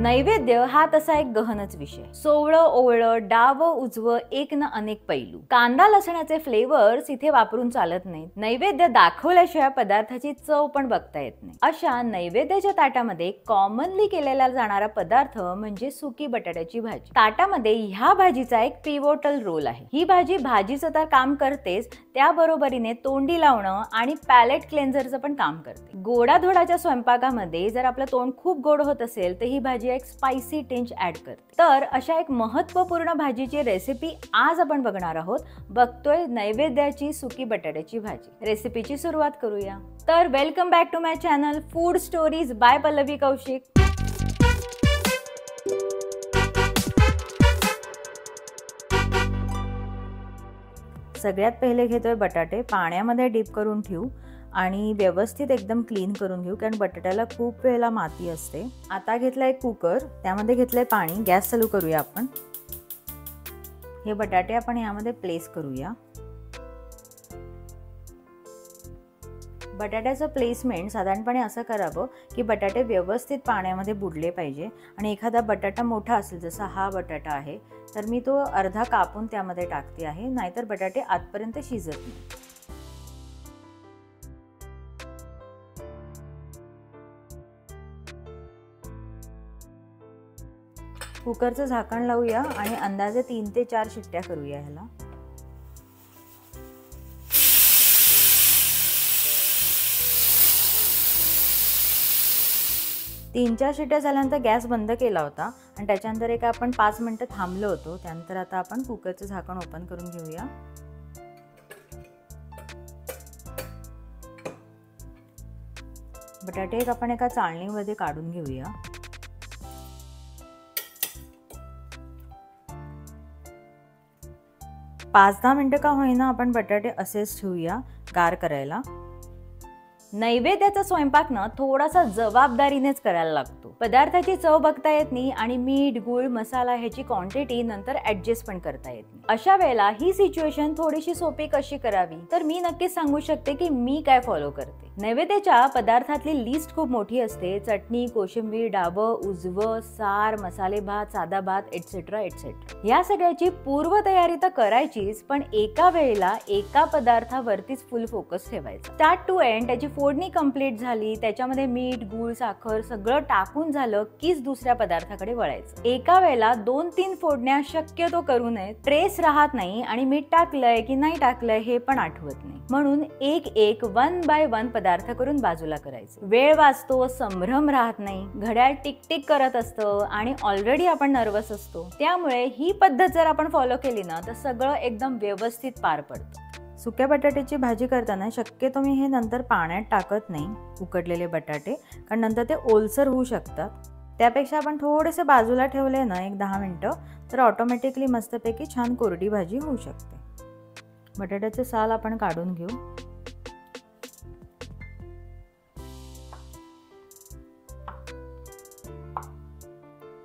नैवेद्य हा तसा एक गहनच विषय. सोवळं ओवळं डाव उजवं एक न अनेक पैलू. कांदा लसणाचे फ्लेवर्स इथे वापरून चालत नाहीत. नैवेद्य दाखवल्याशिवाय पदार्थाची चव पण बघता येत नाही. अशा नैवेद्याच्या ताटामध्ये कॉमनली केलेला जाणारा पदार्थ म्हणजे सुकी बटाट्याची भाजी. ताटामध्ये ह्या भाजीचा एक पिवोटल रोल आहे. ही भाजी भाजीचं तर काम करतेच, त्याबरोबरीने तोंडी लावणं आणि पॅलेट क्लेन्झरचं पण काम करते. गोडाधोडाच्या स्वयंपाकामध्ये जर आपलं तोंड खूप गोड होत असेल तर ही भाजी एक स्पायसी टिंच ऍड करते. तर अशा एक महत्त्वपूर्ण भाजीची रेसिपी आज आपण बघणार आहोत. बघतोय नैवेद्याची सुकी बटाट्याची भाजी. रेसिपीची सुरुवात करूया. तर welcome back to my channel food stories by Pallavi Kaushik. सगळ्यात पहिले घेतोय बटाटे. पाण्यामध्ये डीप करून ठेवू आणि व्यवस्थित एकदम क्लीन करून घेऊ, कारण बटाट्याला खूप वेळेला माती असते. आता घेतला एक कुकर, त्यामध्ये घेतलंय पाणी. गॅस चालू करूया आपण. हे बटाटे आपण यामध्ये प्लेस करूया. बटाट्याचं प्लेसमेंट साधारणपणे असं करावं की बटाटे व्यवस्थित पाण्यामध्ये बुडले पाहिजे. आणि एखादा बटाटा मोठा असेल, जसा हा बटाटा आहे, तर मी तो अर्धा कापून त्यामध्ये टाकते आहे, नाहीतर बटाटे आतपर्यंत शिजत नाही. कुकरचं झाकण लावूया आणि अंदाजे 3 ते 4 शिट्ट्या करूया ह्याला. तीन 4 शिट्ट्या झाल्यानंतर गॅस बंद केला होता आणि त्याच्यानंतर एक आपण 5 मिनिटं थांबलो होतो. त्यानंतर आता आपण कुकरचं झाकण ओपन करून घेऊया. बटाटे एक आपण एका चाळणीमध्ये काढून घेऊया. पाच 10 मिनिटं का होईना आपण बटाटे असेच ठेवूया गार करायला. नैवेद्याचा स्वयंपाक ना थोडासा जबाबदारीनेच करायला लागतो. पदार्थाची चव बघता येत नाही आणि मीठ गुळ मसाला ह्याची क्वांटिटी नंतर ऍडजस्ट पण करता येत नाही. अशा वेळेला ही सिच्युएशन थोडीशी सोपी कशी करावी, तर मी नक्कीच सांगू शकते की मी काय फॉलो करते. नैवेद्याच्या पदार्थातली लिस्ट खूप मोठी असते. चटणी, कोशिंबीर, डाबं, उजवं, सार, मसाले भात, साधा भात एटसेट्रा एटसेट्रा. या सगळ्याची पूर्वतयारी तर करायचीच, पण एका वेळेला एका पदार्थावरतीच फुल फोकस ठेवायचा. स्टार्ट टू एंड त्याची फोडणी कंप्लीट झाली, त्याच्यामध्ये मीठ गुळ साखर सगळं टाकून झालं कीच दुसऱ्या पदार्थाकडे वळायचं. एका वेळेला 2-3 फोडण्या शक्यतो करू नये. ट्रेस राहत नाही आणि मीठ टाकलंय की नाही टाकलंय हे पण आठवत नाही. म्हणून एक 1 बाय 1 पदार्थ करून बाजूला करायचं. वेळ वाचतो, संभ्रम राहत नाही, घड्याळ टिक टिक करत असतं आणि ऑलरेडी आपण नर्वस असतो. त्यामुळे ही पद्धत जर आपण फॉलो केली ना तर सगळं एकदम व्यवस्थित पार पडतं. सुक्या बटाट्याची भाजी करताना शक्यतो मी हे नंतर पाण्यात टाकत नाही उकडलेले बटाटे, कारण नंतर ते ओलसर होऊ शकतात. त्यापेक्षा आपण थोडेसे बाजूला ठेवले ना एक 10 मिनिटं, तर ऑटोमॅटिकली मस्तपैकी छान कोरडी भाजी होऊ शकते. बटाट्याचे साल आपण काढून घेऊ.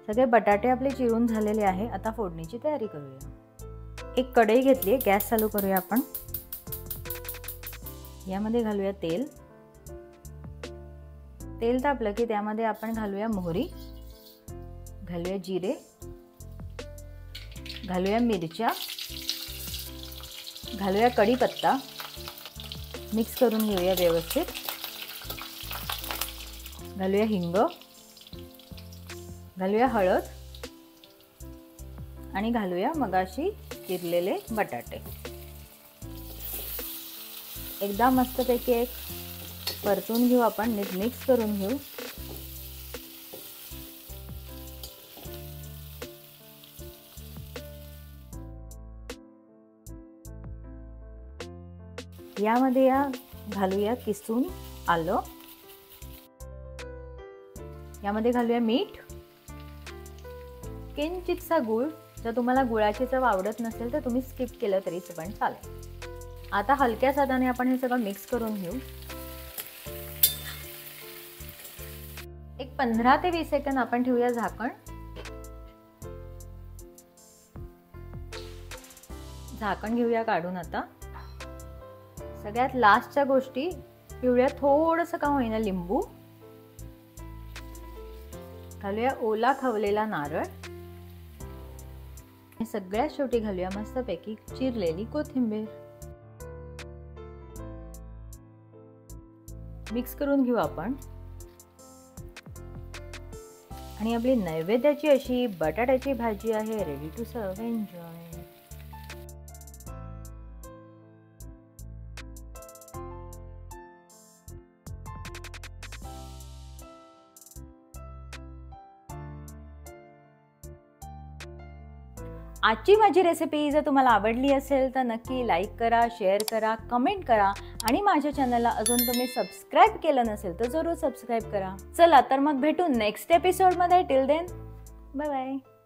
सगळे बटाटे आपले चिरून झालेले आहे. आता फोडणीची तयारी करूया. एक कढई घेतली, गॅस चालू करूया आपण. यामध्ये घालूया तेल. तेल तापलं की त्यामध्ये आपण घालूया मोहरी, घालूया जिरे, घालूया मिरच्या, घालूया कढीपत्ता. मिक्स करून घेऊया व्यवस्थित. घालूया हिंग, घालूया हळद आणि घालूया मगाशी चिरलेले बटाटे. एकदा मस्तपैकी एक परतून घेऊ आपण, मिक्स करून घेऊ. यामध्ये घालूया किसून आलं. यामध्ये घालूया मीठ, किंचितसा गूळ. जर तुम्हाला गुळाची चव आवडत नसेल तर तुम्ही स्किप केलं तरी पण चालेल. आता हलक्या साधाने आपण हे सगळं मिक्स करून घेऊ. एक 15 ते 20 सेकंद आपण ठेवूया झाकण. झाकण घेऊया काढून. आता सगळ्यात लास्टच्या गोष्टी पिवळ्या थोडंसं का होईना लिंबू घालूया ओला खवलेला नारळ. सगळ्यात शेवटी घालूया मस्तपैकी चिरलेली कोथिंबीर. मिक्स करून घेऊ आपण. आणि आपली नैवेद्याची अशी बटाट्याची भाजी आहे रेडी टू सर्व. एन्जॉय. आजची माझी रेसिपी जर तुम्हाला आवडली असेल तर नक्की लाईक करा, शेअर करा, कमेंट करा आणि माझ्या चॅनलला अजून तुम्ही सबस्क्राईब केलं नसेल तर जरूर सबस्क्राईब करा. चला तर मग भेटू नेक्स्ट एपिसोडमध्ये. Till then bye bye.